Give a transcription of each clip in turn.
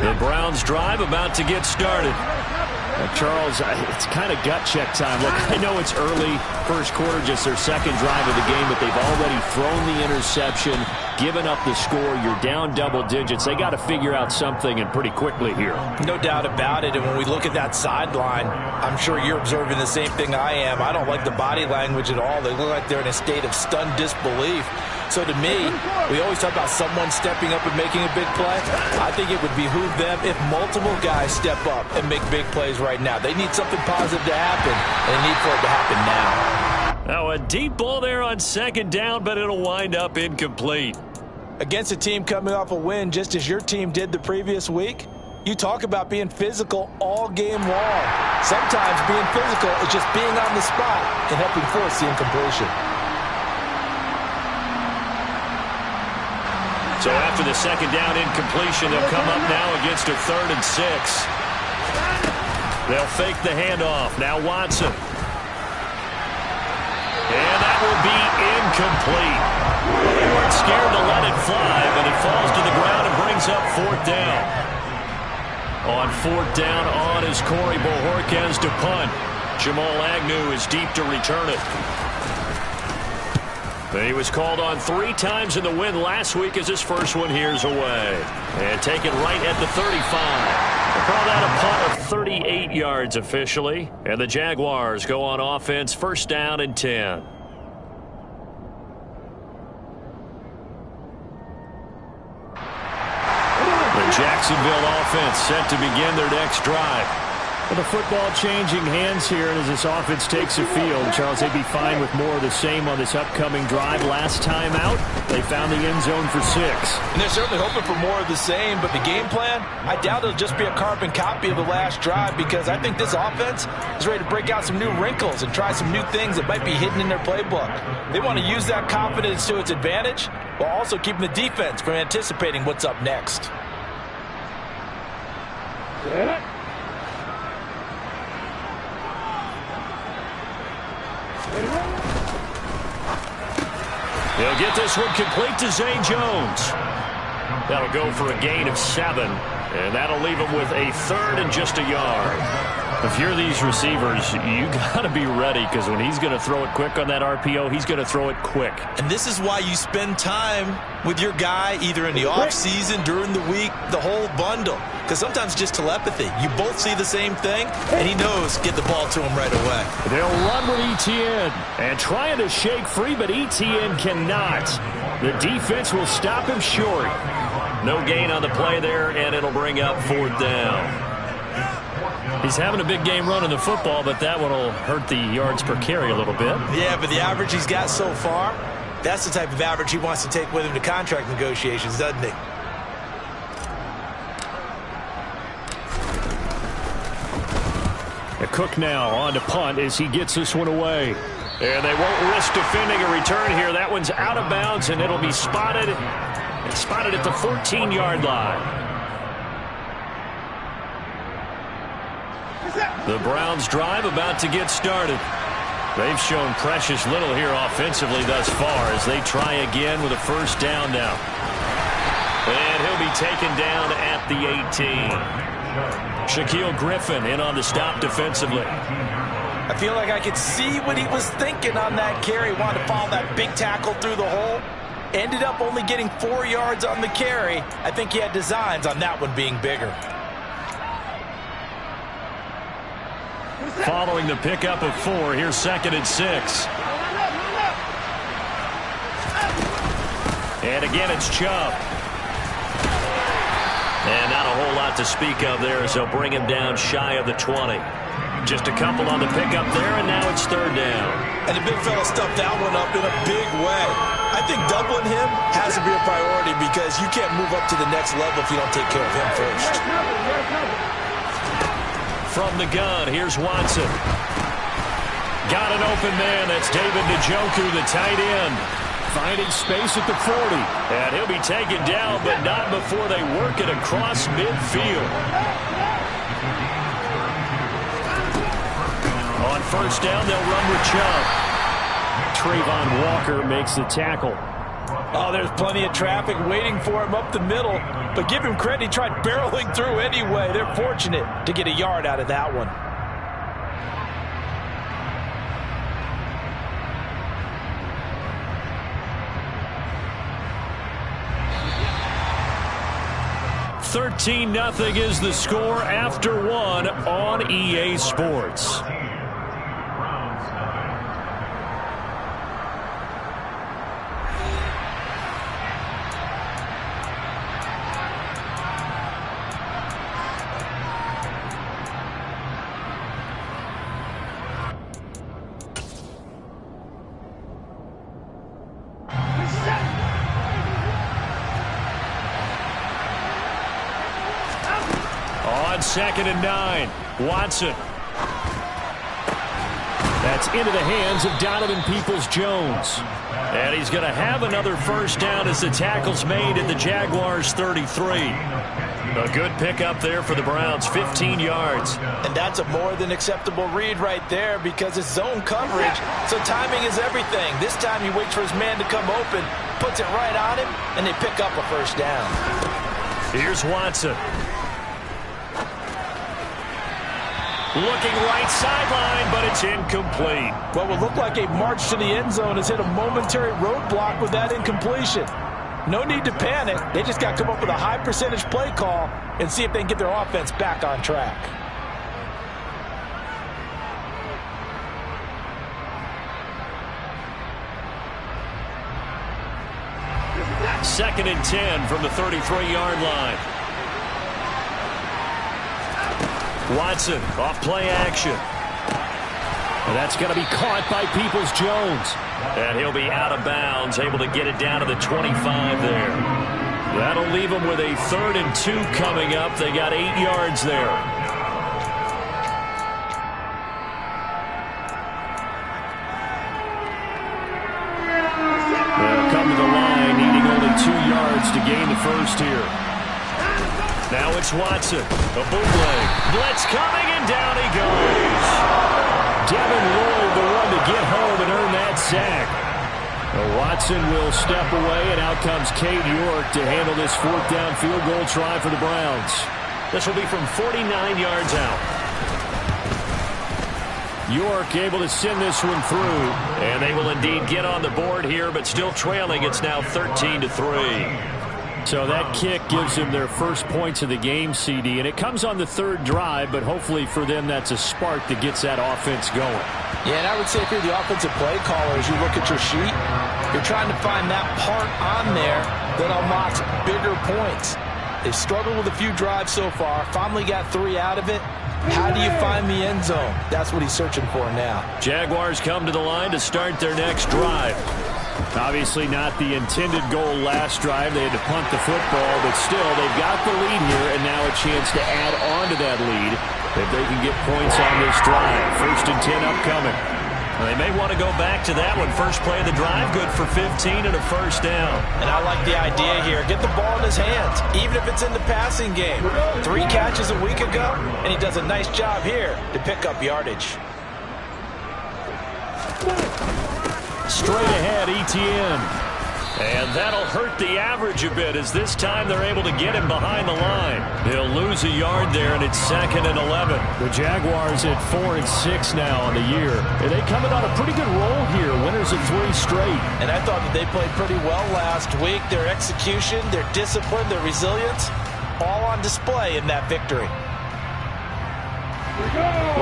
The Browns drive about to get started. Charles, it's kind of gut check time. Look, I know it's early, first quarter, just their second drive of the game, but they've already thrown the interception, given up the score. You're down double digits. They got to figure out something, and pretty quickly here. No doubt about it. And when we look at that sideline, I'm sure you're observing the same thing I am. I don't like the body language at all. They look like they're in a state of stunned disbelief. So to me, we always talk about someone stepping up and making a big play. I think it would behoove them if multiple guys step up and make big plays right now. They need something positive to happen, and they need for it to happen now. Now a deep ball there on second down, but it'll wind up incomplete. Against a team coming off a win just as your team did the previous week, you talk about being physical all game long. Sometimes being physical is just being on the spot and helping force the incompletion. So after the second down incompletion, they'll come up now against a 3rd and 6. They'll fake the handoff. Now Watson. And that will be incomplete. They weren't scared to let it fly, but it falls to the ground and brings up 4th down. On 4th down on is Corey Bojorquez to punt. Jamal Agnew is deep to return it. He was called on 3 times in the win last week as his first one here's away. And taken right at the 35. They call that a punt of 38 yards officially. And the Jaguars go on offense, 1st down and 10. The Jacksonville offense set to begin their next drive. Well, the football changing hands here, and as this offense takes the field, Charles, they'd be fine with more of the same on this upcoming drive. Last time out, they found the end zone for 6. And they're certainly hoping for more of the same, but the game plan, I doubt it'll just be a carbon copy of the last drive, because I think this offense is ready to break out some new wrinkles and try some new things that might be hidden in their playbook. They want to use that confidence to its advantage while also keeping the defense from anticipating what's up next. They'll get this one complete to Zay Jones. That'll go for a gain of 7, and that'll leave him with a 3rd and just a yard. If you're these receivers, you got to be ready, because when he's going to throw it quick on that RPO, he's going to throw it quick. And this is why you spend time with your guy either in the offseason, during the week, the whole bundle. Because sometimes just telepathy. You both see the same thing, and he knows get the ball to him right away. They'll run with Etienne. And trying to shake free, but Etienne cannot. The defense will stop him short. No gain on the play there, and it'll bring up 4th down. He's having a big game running the football, but that one will hurt the yards per carry a little bit. Yeah, but the average he's got so far, that's the type of average he wants to take with him to contract negotiations, doesn't he? Cook now on to punt as he gets this one away. And they won't risk defending a return here. That one's out of bounds, and it'll be spotted. It's spotted at the 14-yard line. The Browns drive about to get started. They've shown precious little here offensively thus far as they try again with a 1st down now. And he'll be taken down at the 18. Shaquille Griffin in on the stop defensively. I feel like I could see what he was thinking on that carry. Wanted to follow that big tackle through the hole. Ended up only getting 4 yards on the carry. I think he had designs on that one being bigger. Following the pickup of 4, here's 2nd and 6. And again, it's Chubb. And not a whole lot to speak of there, so bring him down shy of the 20. Just a couple on the pickup there, and now it's 3rd down. And the big fella stuffed that one up in a big way. I think doubling him has to be a priority, because you can't move up to the next level if you don't take care of him first. From the gun, here's Watson. Got an open man. That's David Njoku, the tight end. Finding space at the 40. And he'll be taken down, but not before they work it across midfield. On 1st down, they'll run with Chubb. Trayvon Walker makes the tackle. Oh, there's plenty of traffic waiting for him up the middle. But give him credit, he tried barreling through anyway. They're fortunate to get a yard out of that one. $13-0 is the score after one on EA Sports. Second and 9. Watson. That's into the hands of Donovan Peoples-Jones. And he's going to have another first down as the tackle's made at the Jaguars 33. A good pickup there for the Browns, 15 yards. And that's a more than acceptable read right there because it's zone coverage, so timing is everything. This time he waits for his man to come open, puts it right on him, and they pick up a first down. Here's Watson. Looking right sideline, but it's incomplete. What will look like a march to the end zone has hit a momentary roadblock with that incompletion. No need to panic. They just got to come up with a high percentage play call and see if they can get their offense back on track. Second and 10 from the 33-yard line. Watson off play action. And that's going to be caught by Peoples-Jones. And he'll be out of bounds, able to get it down to the 25 there. That'll leave them with a 3rd and 2 coming up. They got 8 yards there. They'll come to the line, needing only 2 yards to gain the first here. Now it's Watson. A bootleg. Blitz coming, and down he goes. Devin Lloyd, the one to get home and earn that sack. Watson will step away, and out comes Cade York to handle this 4th down field goal try for the Browns. This will be from 49 yards out. York able to send this one through. And they will indeed get on the board here, but still trailing. It's now 13-3. So that kick gives them their first points of the game, CD, and it comes on the 3rd drive, but hopefully for them that's a spark that gets that offense going. Yeah, and I would say if you're the offensive play caller, as you look at your sheet, you're trying to find that part on there that unlocks bigger points. They've struggled with a few drives so far, finally got 3 out of it. How do you find the end zone? That's what he's searching for now. Jaguars come to the line to start their next drive. Obviously not the intended goal last drive. They had to punt the football, but still they've got the lead here and now a chance to add on to that lead if they can get points on this drive. 1st and 10 upcoming. Well, they may want to go back to that one. First play of the drive, good for 15 and a first down. And I like the idea here. Get the ball in his hands, even if it's in the passing game. 3 catches a week ago, and he does a nice job here to pick up yardage. Straight ahead, Etienne. And that'll hurt the average a bit as this time they're able to get him behind the line. He'll lose a yard there, and it's 2nd and 11. The Jaguars at 4-6 now on the year. And they coming on a pretty good roll here. Winners of 3 straight. And I thought that they played pretty well last week. Their execution, their discipline, their resilience, all on display in that victory.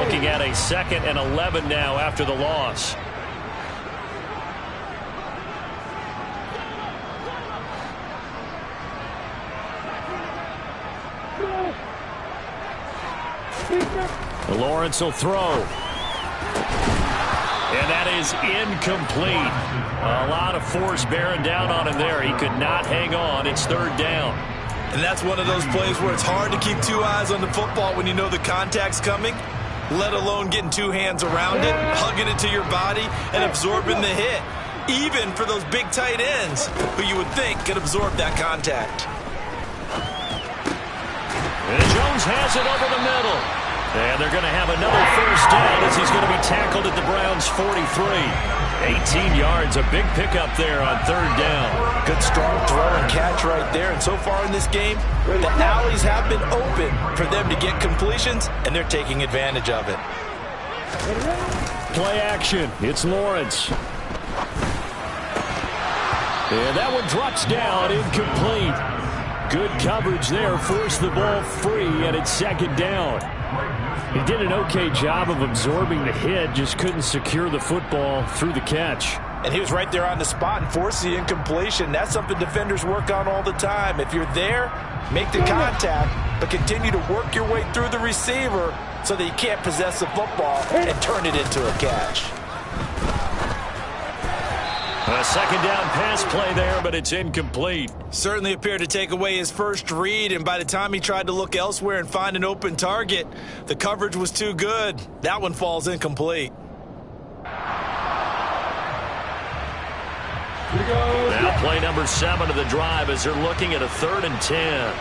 Looking at a 2nd and 11 now after the loss. Lawrence will throw. And that is incomplete. A lot of force bearing down on him there. He could not hang on. It's 3rd down. And that's one of those plays where it's hard to keep 2 eyes on the football when you know the contact's coming, let alone getting 2 hands around it, hugging it to your body, and absorbing the hit. Even for those big tight ends who you would think could absorb that contact. And Jones has it over the middle. And they're going to have another first down as he's going to be tackled at the Browns' 43. 18 yards, a big pickup there on third down. Good strong throw and catch right there. And so far in this game, the alleys have been open for them to get completions, and they're taking advantage of it. Play action. It's Lawrence. And that one drops down, incomplete. Good coverage there, forced the ball free, and it's second down. He did an okay job of absorbing the hit, just couldn't secure the football through the catch. And he was right there on the spot and forced the incompletion. That's something defenders work on all the time. If you're there, make the contact, but continue to work your way through the receiver so that you can't possess the football and turn it into a catch. A second down pass play there, but it's incomplete. Certainly appeared to take away his first read, and by the time he tried to look elsewhere and find an open target, the coverage was too good. That one falls incomplete. Now play number 7 of the drive as they're looking at a 3rd and 10.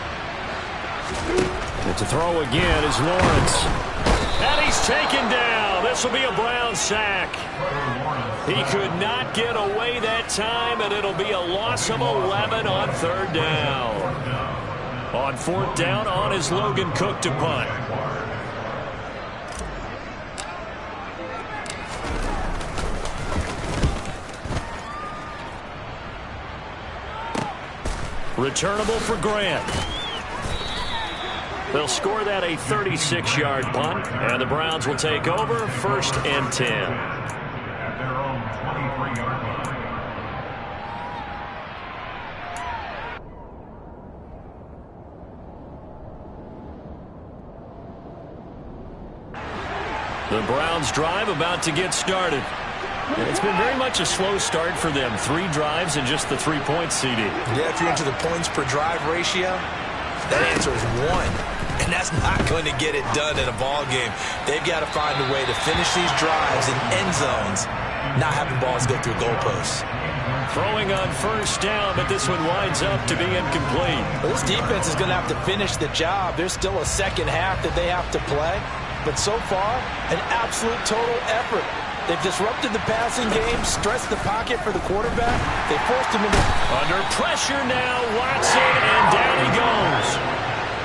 And to throw again is Lawrence. And he's taken down. This will be a Brown sack. He could not get away that time, and it'll be a loss of 11 on 3rd down. On 4th down, on is Logan Cook to punt. Returnable for Grant. They'll score that a 36-yard punt, and the Browns will take over 1st and 10. The Browns drive about to get started. It's been very much a slow start for them. 3 drives and just the 3 points, CD. Yeah, if you're into the points per drive ratio, that answer is 1. And that's not going to get it done in a ball game. They've got to find a way to finish these drives in end zones, not having balls go through goalposts. Throwing on 1st down, but this one winds up to be incomplete. Well, this defense is going to have to finish the job. There's still a second half that they have to play. But so far, an absolute total effort. They've disrupted the passing game, stressed the pocket for the quarterback. They forced him into... Under pressure now, Watson, and down he goes.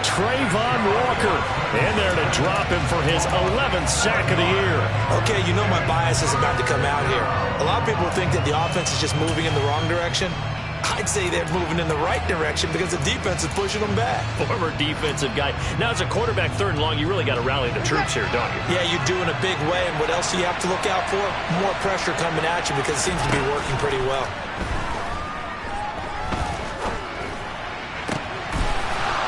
Trayvon Walker in there to drop him for his 11th sack of the year. Okay, you know my bias is about to come out here. A lot of people think that the offense is just moving in the wrong direction. I'd say they're moving in the right direction because the defense is pushing them back. Former defensive guy. Now, as a quarterback 3rd and long, you really got to rally the troops here, don't you? Yeah, you do in a big way. And what else do you have to look out for? More pressure coming at you because it seems to be working pretty well.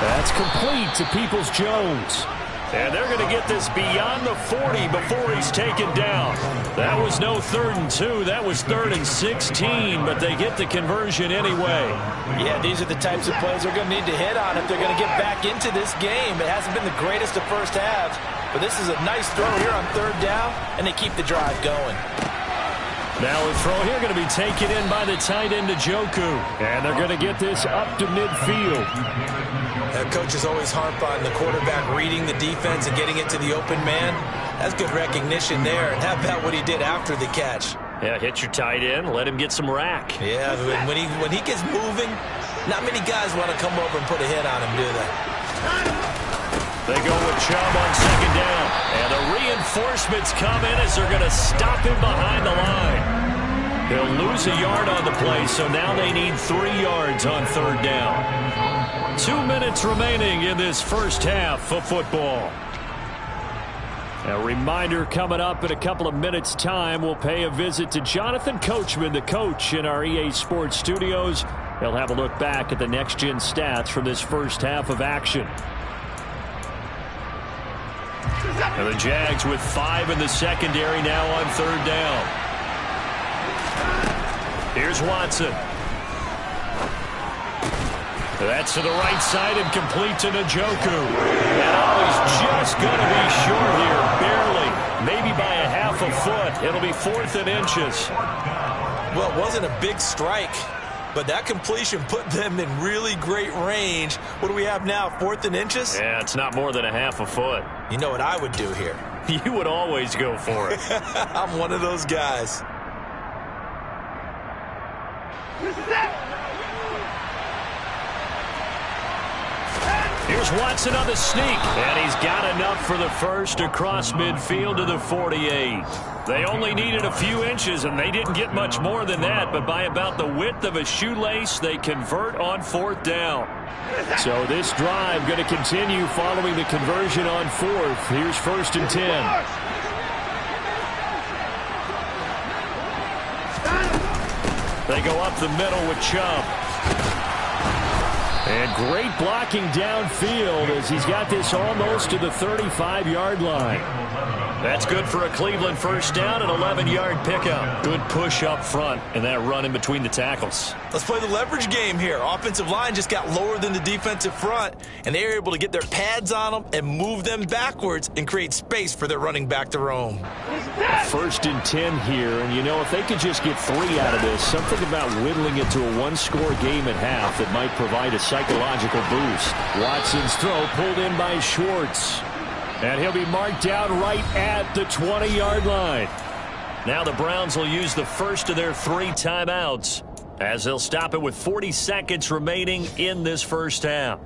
That's complete to Peoples-Jones. And they're going to get this beyond the 40 before he's taken down. That was no 3rd and 2. That was 3rd and 16, but they get the conversion anyway. Yeah, these are the types of plays they're going to need to hit on if they're going to get back into this game. It hasn't been the greatest of first halves, but this is a nice throw here on 3rd down, and they keep the drive going. Now a throw here going to be taken in by the tight end Njoku. And they're going to get this up to midfield. Coaches always harp on the quarterback reading the defense and getting it to the open man. That's good recognition there. And how about what he did after the catch? Yeah, hit your tight end, let him get some rack. Yeah, when he gets moving, not many guys want to come over and put a hit on him, do they? They go with Chubb on 2nd down. And the reinforcements come in as they're going to stop him behind the line. He'll lose a yard on the play, so now they need 3 yards on 3rd down. 2 minutes remaining in this first half of football. A reminder coming up in a couple of minutes' time, we'll pay a visit to Jonathan Coachman, the coach in our EA Sports studios. He'll have a look back at the next-gen stats from this first half of action. And the Jags with 5 in the secondary now on 3rd down. Here's Watson. That's to the right side and complete to Njoku. And he's just going to be short here, barely. Maybe by a half a foot. It'll be 4th and inches. Well, it wasn't a big strike. but that completion put them in really great range. What do we have now, 4th and inches? Yeah, it's not more than a half a foot. You know what I would do here? You would always go for it. I'm one of those guys. Here's Watson on the sneak, and he's got enough for the first across midfield to the 48. They only needed a few inches, and they didn't get much more than that, but by about the width of a shoelace, they convert on 4th down. So this drive going to continue following the conversion on 4th. Here's 1st and 10. They go up the middle with Chubb. And great blocking downfield as he's got this almost to the 35-yard line. That's good for a Cleveland first down, an 11-yard pickup. Good push up front and that run in between the tackles. Let's play the leverage game here. Offensive line just got lower than the defensive front, and they were able to get their pads on them and move them backwards and create space for their running back to roam. 1st and 10 here, and you know, if they could just get 3 out of this, something about whittling it to a one-score game at half that might provide a psychological boost. Watson's throw pulled in by Schwartz. And he'll be marked down right at the 20-yard line. Now the Browns will use the first of their 3 timeouts as they'll stop it with 40 seconds remaining in this first half.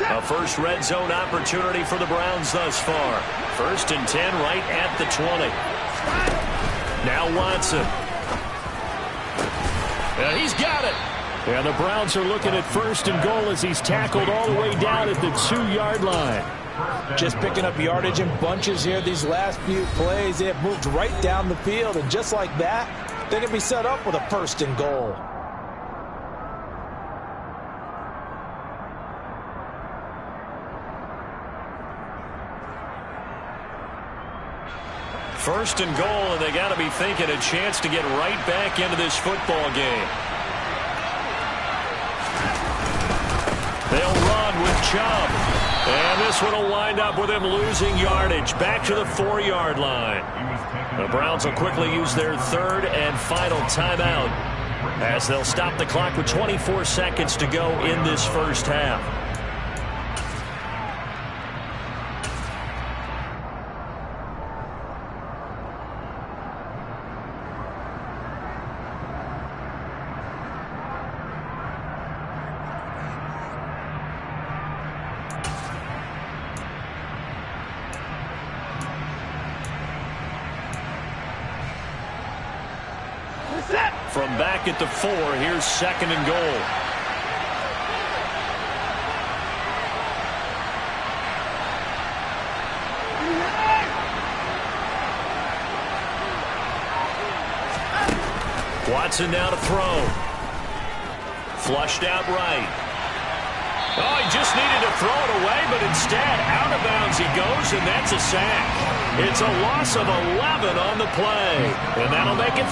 A first red zone opportunity for the Browns thus far. 1st and 10 right at the 20. Now Watson. And he's got it. And the Browns are looking at 1st and goal as he's tackled all the way down at the 2-yard line. Just picking up yardage in bunches here these last few plays. They have moved right down the field, and just like that, they can be set up with a 1st and goal. First and goal, and they got to be thinking a chance to get right back into this football game. They'll run with Chubb. And this one will wind up with him losing yardage back to the 4-yard line. The Browns will quickly use their 3rd and final timeout as they'll stop the clock with 24 seconds to go in this first half. From back at the 4, here's 2nd and goal. Watson now to throw. Flushed out right. Oh, he just needed to throw it away, but instead, out of bounds he goes, and that's a sack. It's a loss of 11 on the play, and that'll make it